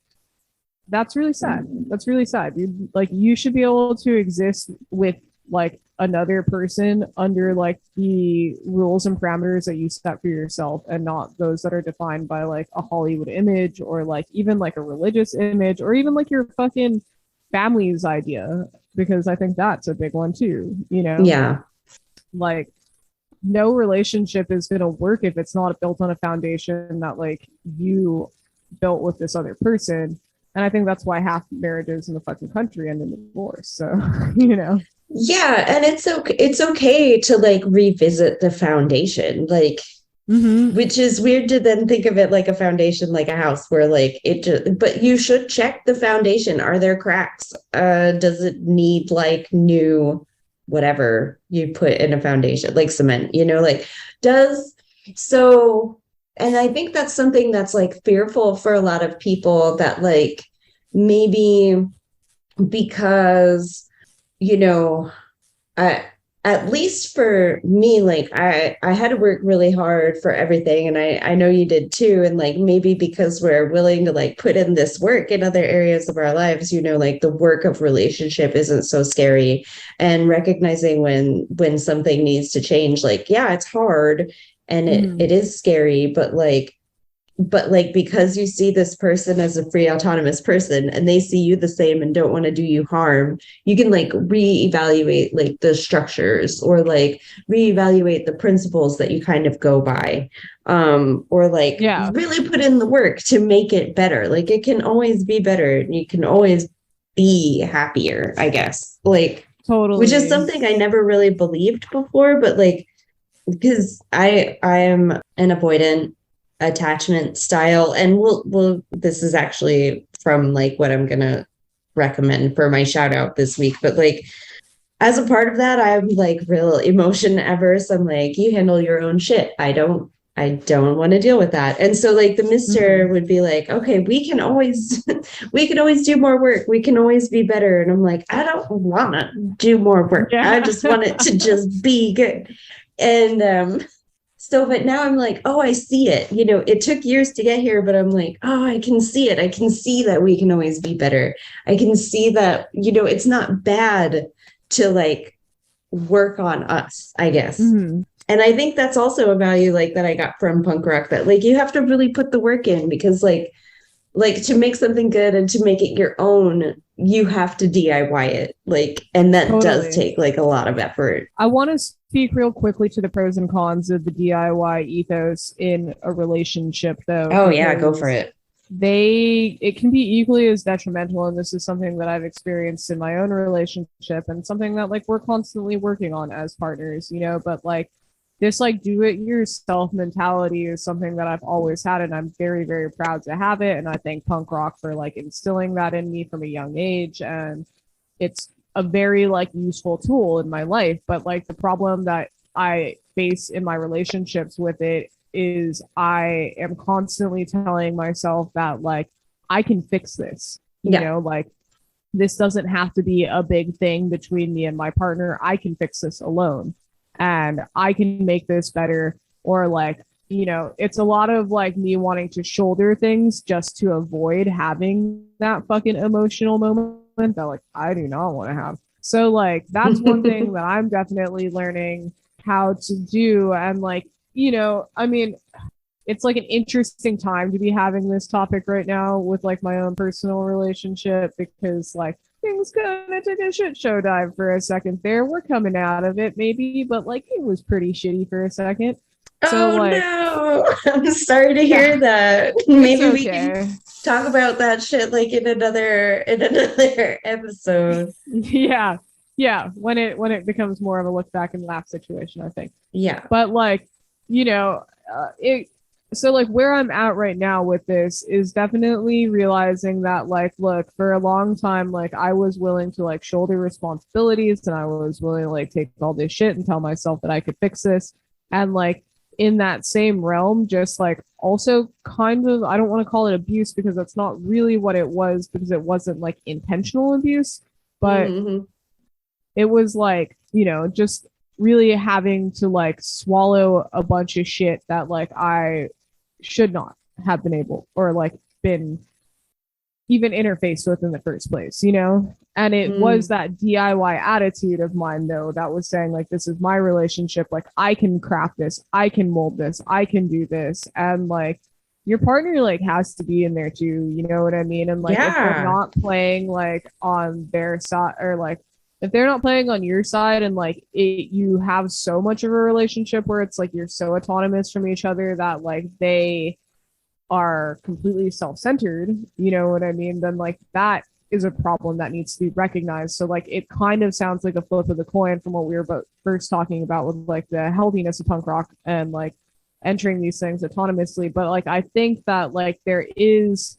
that's really sad. That's really sad. You should be able to exist with like another person under like the rules and parameters that you set for yourself and not those that are defined by like a Hollywood image or like even like a religious image or even like your fucking family's idea, because I think that's a big one too, you know? Yeah. Like no relationship is going to work if it's not built on a foundation that like you built with this other person. And I think that's why half marriages in the fucking country end in divorce. So, you know. Yeah, and it's okay to like revisit the foundation, like which is weird to then think of it like a foundation, like a house where like it just, but you should check the foundation. Are there cracks? Does it need like new whatever you put in a foundation, like cement, you know, like does so. And I think that's something that's like fearful for a lot of people that like maybe because, you know, at least for me, like I had to work really hard for everything. And I know you did too. And like maybe because we're willing to like put in this work in other areas of our lives, you know, like the work of relationship isn't so scary. And recognizing when something needs to change, like, yeah, it's hard and it is scary, but like because you see this person as a free autonomous person and they see you the same and don't want to do you harm, you can like reevaluate like the structures or like reevaluate the principles that you kind of go by, or like really put in the work to make it better. Like it can always be better. You can always be happier, I guess, like totally, which is something I never really believed before, but like because I am an avoidant attachment style, and we'll this is actually from like what I'm gonna recommend for my shout out this week, but like as a part of that, I'm like real emotion averse. I'm like, you handle your own shit. I don't want to deal with that. And so like the mister would be like, okay, we can always do more work. We can always be better. And I'm like, I don't want to do more work. I just want it to just be good. And so, but now I'm like, oh, I see it. You know, it took years to get here, but I'm like, oh, I can see it. I can see that we can always be better. I can see that, you know, it's not bad to like work on us, I guess. And I think that's also a value like that I got from punk rock, that like you have to really put the work in, because like to make something good and to make it your own, you have to DIY it, like, and that does take like a lot of effort. I want to speak real quickly to the pros and cons of the DIY ethos in a relationship, though. Oh yeah, go for it. It can be equally as detrimental, and this is something that I've experienced in my own relationship and something that like we're constantly working on as partners, you know. But like this like do it yourself mentality is something that I've always had, and I'm very, very proud to have it. And I thank punk rock for like instilling that in me from a young age. And it's a very like useful tool in my life. But like the problem that I face in my relationships with it is I am constantly telling myself that like I can fix this. You know, like this doesn't have to be a big thing between me and my partner. I can fix this alone and I can make this better. Or like, you know, it's a lot of like me wanting to shoulder things just to avoid having that fucking emotional moment that like I do not want to have. So like that's one thing that I'm definitely learning how to do. And like, you know, I mean, it's like an interesting time to be having this topic right now with like my own personal relationship, because like things kind of took a shit show dive for a second there. We're coming out of it maybe, but like it was pretty shitty for a second. So Oh like, no, I'm sorry to hear that. Maybe we can talk about that shit like in another episode. Yeah, when it becomes more of a look back and laugh situation, I think. Yeah. But like, you know, it so like where I'm at right now with this is definitely realizing that like, look, for a long time, like I was willing to like shoulder responsibilities and I was willing to like take all this shit and tell myself that I could fix this. And like in that same realm, just like also kind of, I don't want to call it abuse because that's not really what it was, because it wasn't like intentional abuse, but it was like, you know, just really having to like swallow a bunch of shit that like I should not have been able or like been even interfaced with in the first place, you know? And it was that DIY attitude of mine though that was saying like, this is my relationship, like I can craft this, I can mold this, I can do this. And like your partner like has to be in there too, you know what I mean? And like if they're not playing like on their side, or like if they're not playing on your side, and like you have so much of a relationship where it's like you're so autonomous from each other that like they are completely self-centered, you know what I mean, then like that is a problem that needs to be recognized. So like it kind of sounds like a flip of the coin from what we were first talking about with like the healthiness of punk rock and like entering these things autonomously. But like I think that like there is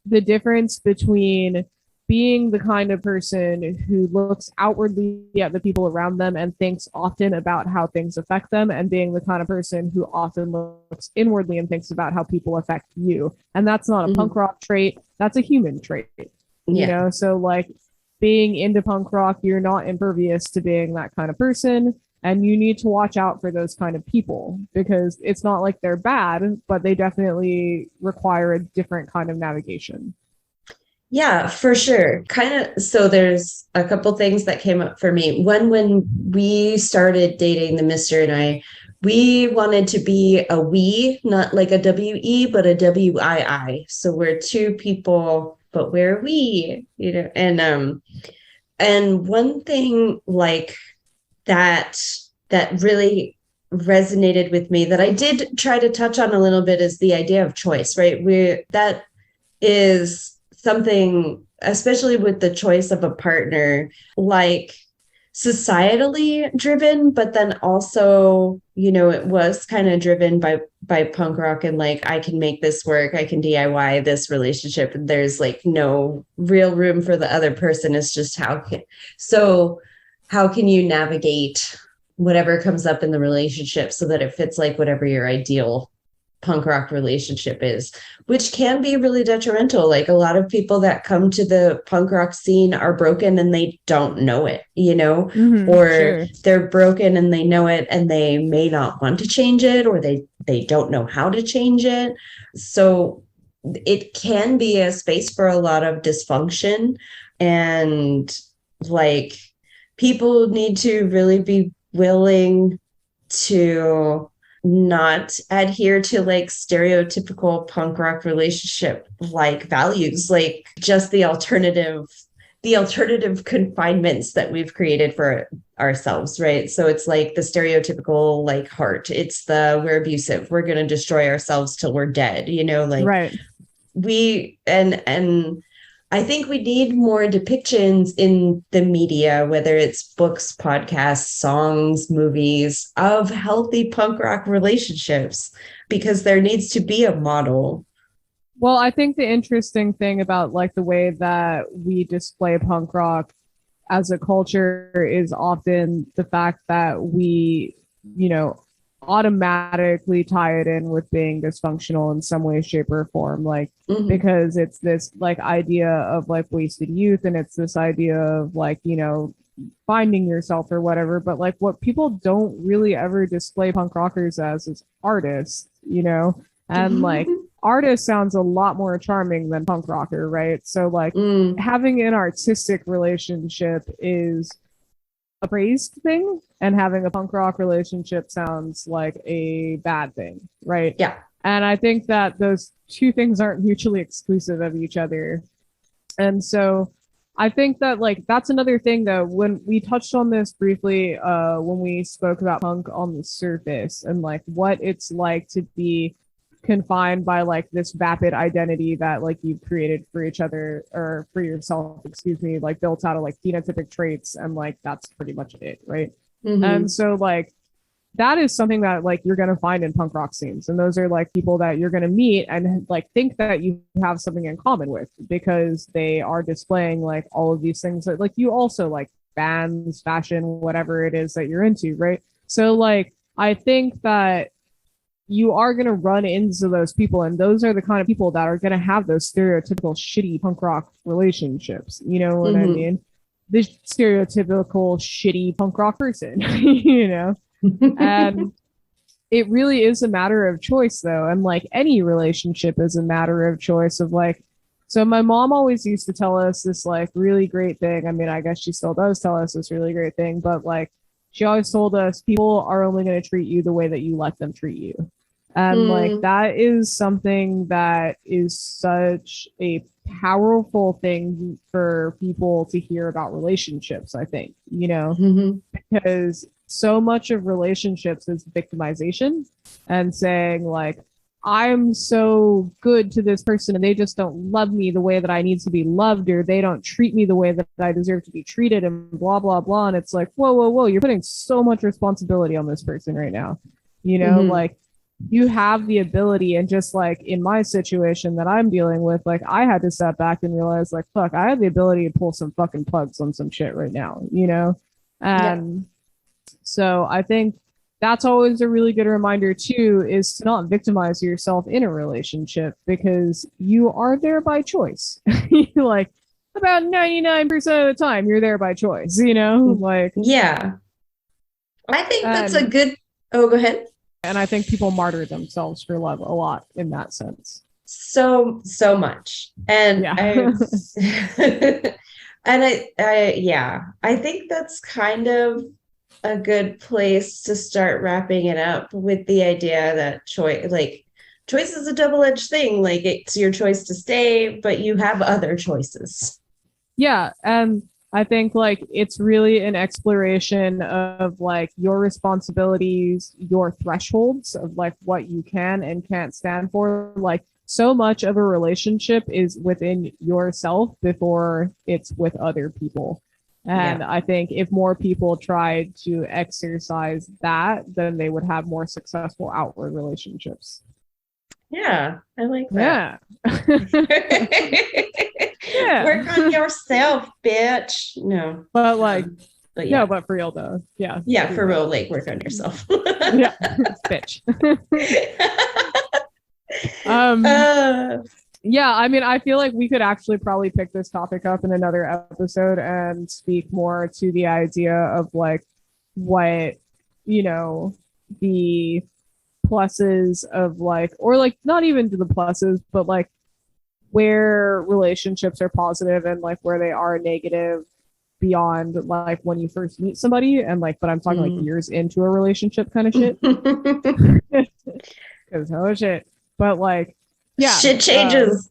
the difference between being the kind of person who looks outwardly at the people around them and thinks often about how things affect them, and being the kind of person who often looks inwardly and thinks about how people affect you. And that's not a punk rock trait, that's a human trait. You know, so like being into punk rock, you're not impervious to being that kind of person. And you need to watch out for those kind of people, because it's not like they're bad, but they definitely require a different kind of navigation. Yeah, for sure. Kind of. So there's a couple things that came up for me. One, when we started dating, the Mister and I, we wanted to be a we, not like a WE, but a WII. So we're two people, but we're we, you know. And one thing like that really resonated with me that I did try to touch on a little bit is the idea of choice, right? That is something, especially with the choice of a partner, like societally driven, but then also, you know, it was kind of driven by punk rock and like, I can make this work, I can DIY this relationship, and there's like no real room for the other person. It's just how can you navigate whatever comes up in the relationship so that it fits like whatever your ideal punk rock relationship is, which can be really detrimental. Like a lot of people that come to the punk rock scene are broken and they don't know it, you know, or they're broken and they know it and they may not want to change it, or they don't know how to change it. So it can be a space for a lot of dysfunction, and like people need to really be willing to not adhere to like stereotypical punk rock relationship like values, like just the alternative confinements that we've created for ourselves, right? So it's like the stereotypical like heart, it's the we're abusive, we're going to destroy ourselves till we're dead, you know, like we and I think we need more depictions in the media, whether it's books, podcasts, songs, movies, of healthy punk rock relationships, because there needs to be a model. Well, I think the interesting thing about like the way that we display punk rock as a culture is often the fact that we, you know, automatically tie it in with being dysfunctional in some way, shape, or form. Like, because it's this like idea of like wasted youth, and it's this idea of like, you know, finding yourself or whatever. But like, what people don't really ever display punk rockers as is artists, you know, and like, artist sounds a lot more charming than punk rocker, right? So like having an artistic relationship is a praised thing, and having a punk rock relationship sounds like a bad thing, right? Yeah. And I think that those two things aren't mutually exclusive of each other. And so I think that like that's another thing though, when we touched on this briefly when we spoke about punk on the surface and like what it's like to be confined by like this vapid identity that like you've created for each other or for yourself, excuse me, like built out of like phenotypic traits, and like that's pretty much it, right? And so like that is something that like you're gonna find in punk rock scenes, and those are like people that you're gonna meet and like think that you have something in common with because they are displaying like all of these things that like you also like, bands, fashion, whatever it is that you're into, right? So like I think that you are going to run into those people, and those are the kind of people that are going to have those stereotypical shitty punk rock relationships, you know what I mean? This stereotypical shitty punk rock person, you know? And it really is a matter of choice though, and like any relationship is a matter of choice of like, so my mom always used to tell us this like really great thing. I mean, I guess she still does tell us this really great thing, but like she always told us people are only going to treat you the way that you let them treat you. And like that is something that is such a powerful thing for people to hear about relationships, I think, you know, because so much of relationships is victimization and saying like, I'm so good to this person and they just don't love me the way that I need to be loved, or they don't treat me the way that I deserve to be treated, and blah, blah, blah. And it's like, whoa, you're putting so much responsibility on this person right now. You know, like you have the ability, and just like in my situation that I'm dealing with, like I had to step back and realize like, fuck, I have the ability to pull some fucking plugs on some shit right now, you know? And so I think that's always a really good reminder too, is to not victimize yourself in a relationship, because you are there by choice. Like about 99% of the time you're there by choice, you know? Like I think that's a good go ahead. And I think people martyr themselves for love a lot in that sense. So much. And I think that's kind of a good place to start wrapping it up, with the idea that choice is a double-edged thing. Like it's your choice to stay, but you have other choices. Yeah. And I think like it's really an exploration of like your responsibilities, your thresholds of like what you can and can't stand for. Like so much of a relationship is within yourself before it's with other people. And I think if more people tried to exercise that, then they would have more successful outward relationships. Yeah, I like that. Yeah. Work on yourself, bitch. No. But like, no, but for real though. Yeah. Yeah, for real, like work on yourself. Yeah, bitch. Yeah, I mean, I feel like we could actually probably pick this topic up in another episode and speak more to the idea of like what, you know, the pluses of like, or like not even to the pluses, but like where relationships are positive and like where they are negative beyond like when you first meet somebody, and like, but I'm talking like years into a relationship kind of shit. Because oh shit. But like, yeah, shit changes.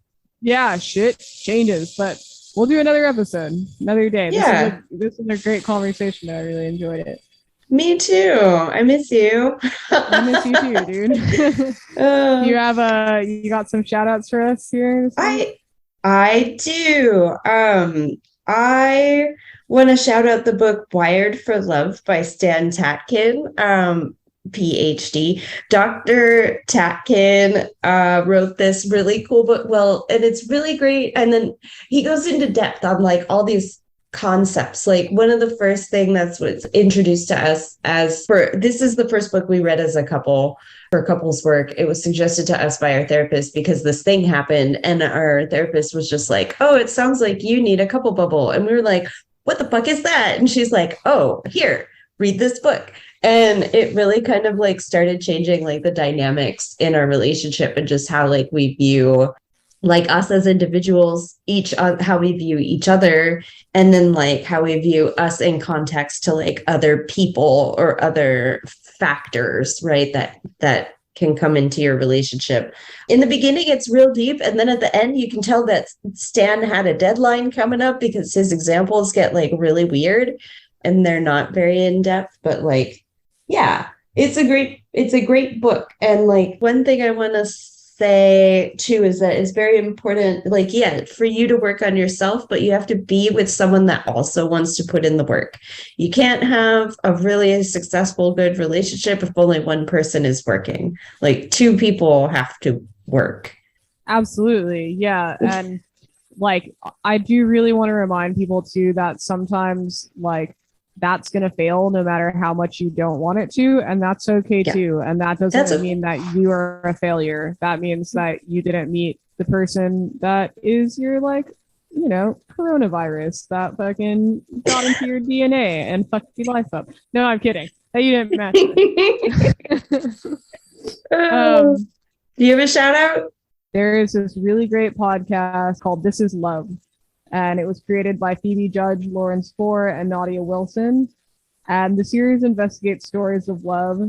Shit changes. But we'll do another episode, another day. This was a great conversation. I really enjoyed it. Me too. I miss you. I miss you too, dude. You got some shout outs for us here? I do. I want to shout out the book Wired for Love by Stan Tatkin, PhD. Dr. Tatkin wrote this really cool book. Well, and it's really great. And then he goes into depth on like all these concepts. Like one of the first thing that's what's introduced to us as for this is the first book we read as a couple for couples work. It was suggested to us by our therapist because this thing happened, and our therapist was just like, "Oh, it sounds like you need a couple bubble," and we were like, "What the fuck is that?" And she's like, "Oh, here, read this book." And it really kind of like started changing like the dynamics in our relationship and just how like we view like us as individuals, each how we view each other, and then like how we view us in context to like other people or other factors, right? That can come into your relationship. In the beginning, it's real deep, and then at the end, you can tell that Stan had a deadline coming up because his examples get like really weird, and they're not very in depth. But like, yeah, it's a great book. And like one thing I want to say too is that it's very important, like, yeah, for you to work on yourself, but you have to be with someone that also wants to put in the work. You can't have a really successful, good relationship if only one person is working. Like two people have to work. Absolutely. Yeah. And like, I do really want to remind people too that sometimes like that's going to fail no matter how much you don't want it to. And that's okay too. And that doesn't mean that you are a failure. That means that you didn't meet the person that is your like, you know, coronavirus that fucking got into your DNA and fucked your life up. No, I'm kidding. That you didn't match. Do you have a shout out? There is this really great podcast called This Is Love. And it was created by Phoebe Judge, Lawrence Four, and Nadia Wilson. And the series investigates stories of love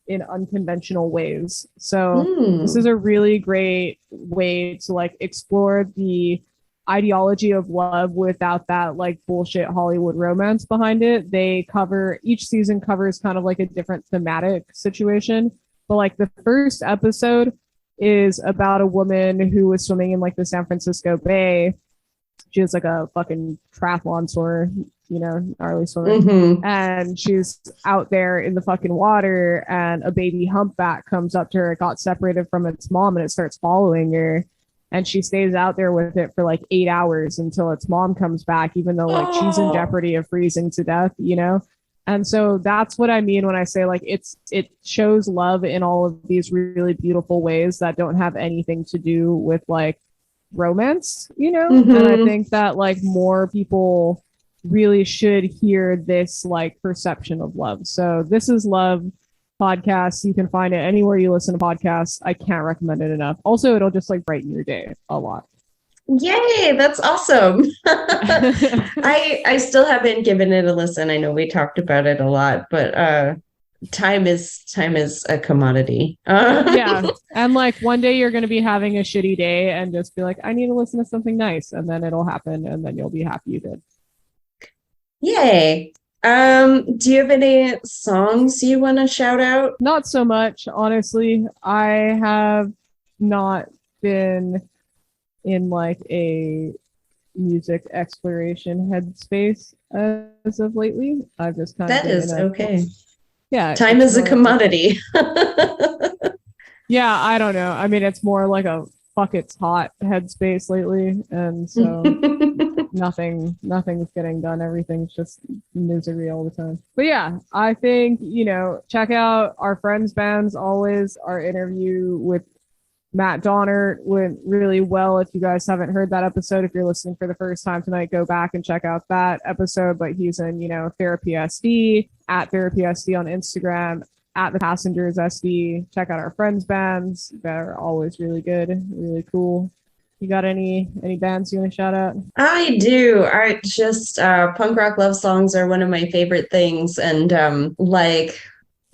in unconventional ways. So this is a really great way to like explore the ideology of love without that like bullshit Hollywood romance behind it. They cover, each season covers kind of like a different thematic situation. But like the first episode is about a woman who was swimming in like the San Francisco Bay. She was like a fucking triathlon swimmer, you know, gnarly swimmer. And she's out there in the fucking water, and a baby humpback comes up to her. It got separated from its mom, and it starts following her. And she stays out there with it for like 8 hours until its mom comes back, even though like she's in jeopardy of freezing to death, you know? And so that's what I mean when I say like it shows love in all of these really beautiful ways that don't have anything to do with like romance, you know? And I think that like more people really should hear this like perception of love. So This Is Love podcast. You can find it anywhere you listen to podcasts. I can't recommend it enough. Also, it'll just like brighten your day a lot. Yay, that's awesome. I still haven't given it a listen. I know we talked about it a lot, but time is a commodity. Yeah. And like one day you're going to be having a shitty day and just be like, I need to listen to something nice, and then it'll happen, and then you'll be happy you did. Yay. Do you have any songs you want to shout out? Not so much, honestly. I have not been in like a music exploration headspace as of lately. I've just kind of that is okay. Yeah, time is a commodity. Yeah, I don't know. I mean, it's more like a fuck it's hot headspace lately, and so nothing's getting done. Everything's just misery all the time. But yeah, I think, you know, check out our friends bands always. Our interview with Matt Donner went really well. If you guys haven't heard that episode, if you're listening for the first time tonight, go back and check out that episode. But he's in, you know, Therapy SD, at Therapy SD on Instagram, at The Passengers SD. Check out our friends bands. They're always really good, really cool. You got any bands you want to shout out? I do. I just punk rock love songs are one of my favorite things. And like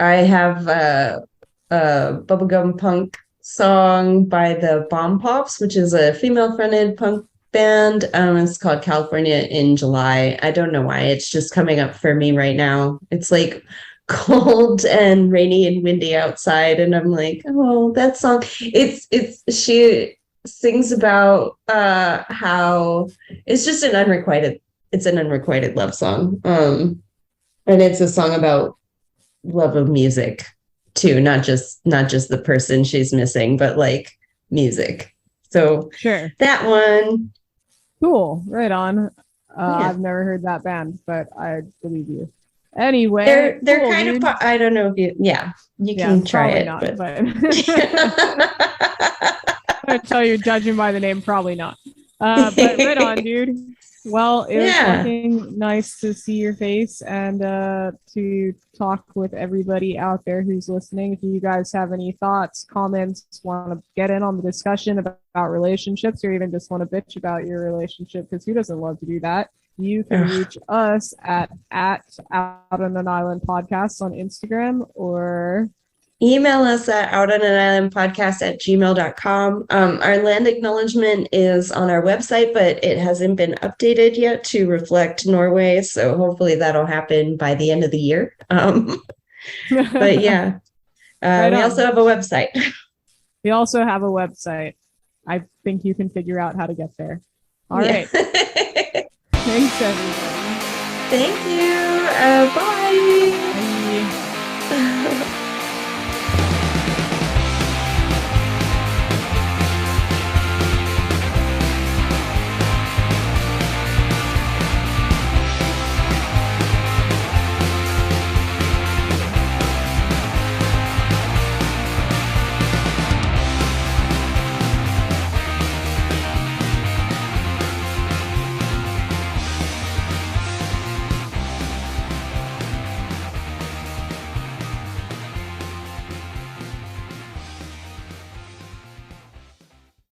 I have a bubblegum punk song by the Bombpops, which is a female-fronted punk band. It's called California in July. I don't know why. It's just coming up for me right now. It's like cold and rainy and windy outside, and I'm like, oh, that song. She sings about how it's just an unrequited love song. And it's a song about love of music too, not just the person she's missing, but like music. So Sure. that one. Cool. Right on. Yeah. I've never heard that band, but I believe you. Anyway, They're cool, kind dude. of, I don't know if you can try it, not, but I tell you, judging by the name, probably not. But right on, dude. Well, it was fucking nice to see your face and to talk with everybody out there who's listening. If you guys have any thoughts, comments, want to get in on the discussion about relationships, or even just want to bitch about your relationship, because who doesn't love to do that? You can reach us at Out on an Island Podcast on Instagram, or email us at outonanilandpodcast@gmail.com. Our land acknowledgement is on our website, but it hasn't been updated yet to reflect Norway. So hopefully that'll happen by the end of the year. But yeah, we also have a website. We also have a website. I think you can figure out how to get there. All right. Thanks, everyone. Thank you. Bye. Bye.